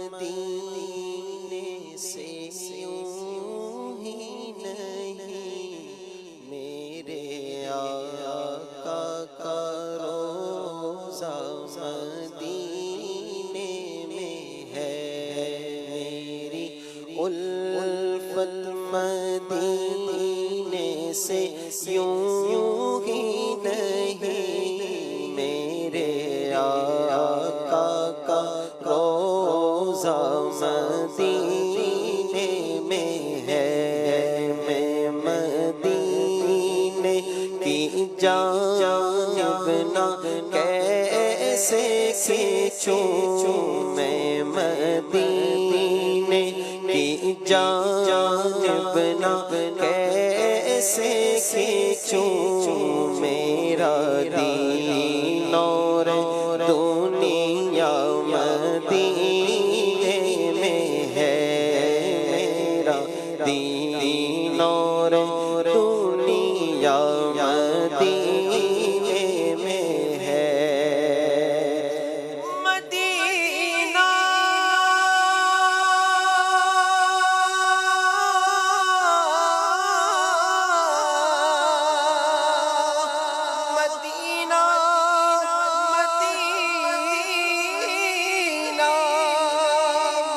مدینے سے یوں ہی نہیں، میرے آقا کا روضہ مدینے میں ہے، میری الفت مدینے سے یوں ہی نہیں، میرے آقا کا روضہ مدینے میں ہے، میں مدینے کی جانب نہ کیسے کھینچوں، میں مدینے کی جانب نہ کیسے کھینچوں، میرا دین اور دنیا مدینے میں ہے، میرا دین اور دنیا مدینے میں ہے۔ مدینہ مدینہ مدینہ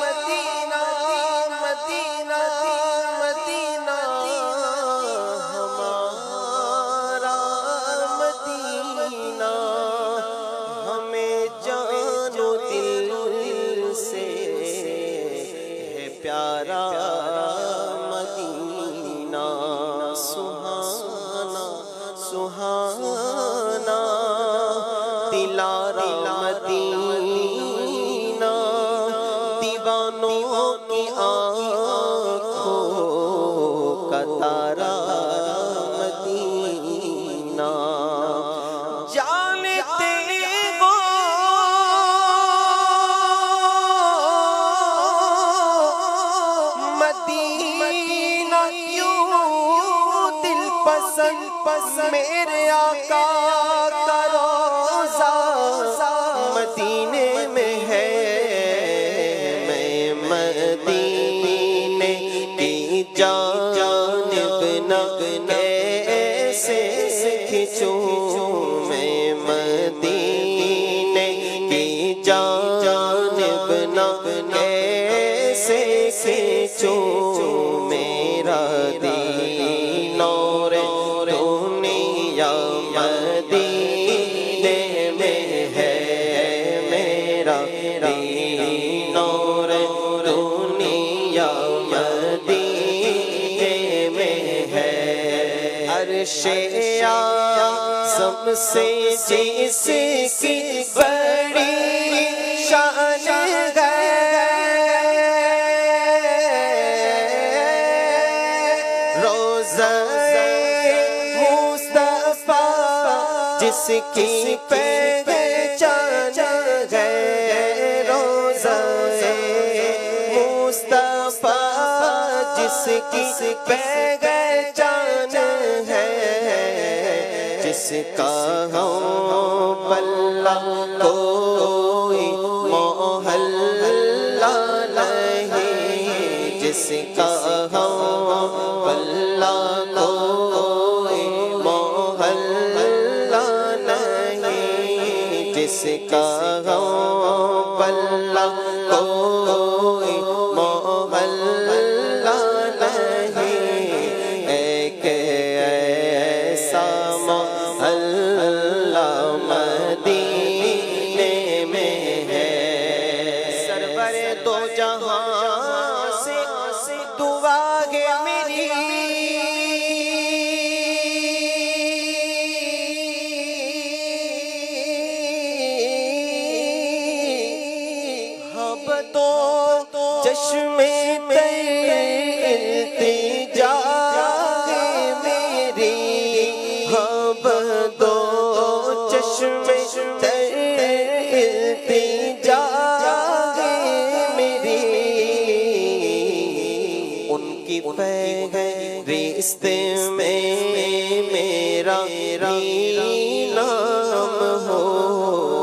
مدینہ مدینہ مدینہ ہمارا مدینہ، ہمیں جان و دل سے ہے پیارا مدینہ، سہانا سہانا دلارا مدینہ، دیوانوں کی آنکھوں کا تارا مدینہ، جانتے وہ مدینہ کیوں دل پسند میرے آقا کا روضہ مدینے میں ہے، میں مدینے کی جانب نہ کیسے کھینچوں، میں مدینے کی جانب نہ کیسے کھینچوں، میرا دین اور دنیا مدینے میں ہے، میرا دین اور دنیا مدینے میں ہے، عرش اعظم سے جس کی بڑی شان ہے، روضہ مصطفیٰ جس کی پہچان ہے، روضہ مصطفیٰ جس کی پہچان ہے، جس کا ہم پلہ کوئی محلہ نہیں، جس کا ہم پلہ کوئی محلہ نہیں، جس کا ہم پلہ کوئی محلہ نہیں، ایک ایسا محلہ مدینے میں ہے، سرور دو جہاں سے دعا ہے میری، اب تو چشمے التجا ہے میری، اب تو چشمے التجا ہے میری، ان کی فہرست میں میرا نام ہو،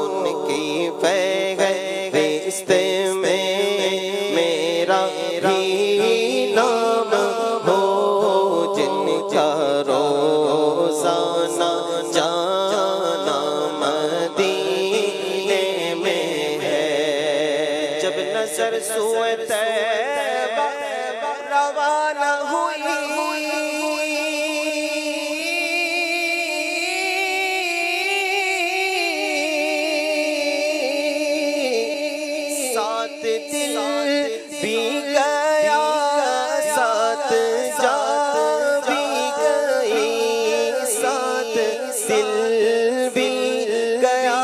ان کی فہرست نظر سوئے طیبہ روانہ ہوئی ساتھ دل بھی گیا ساتھ جان بھی گئی ساتھ دل بھی گیا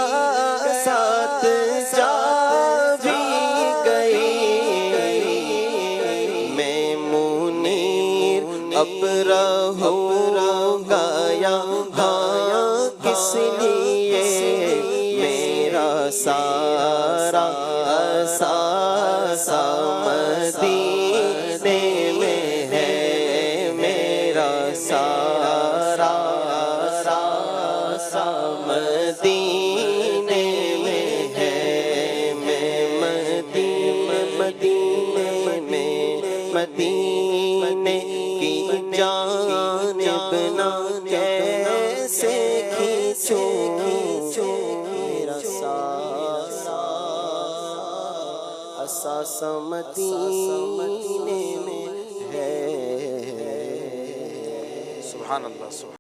ساتھ جان بھی گئی میں منیر اب رہوں گا یہاں کس لیے میرا سارا سا مدینے میں ہے میرا سارا سا مدینے میں ہے میں مدینے کی جانب نہ کیسے کھینچوں میرا سارا اساس مدینے میں ہے. سبحان اللہ.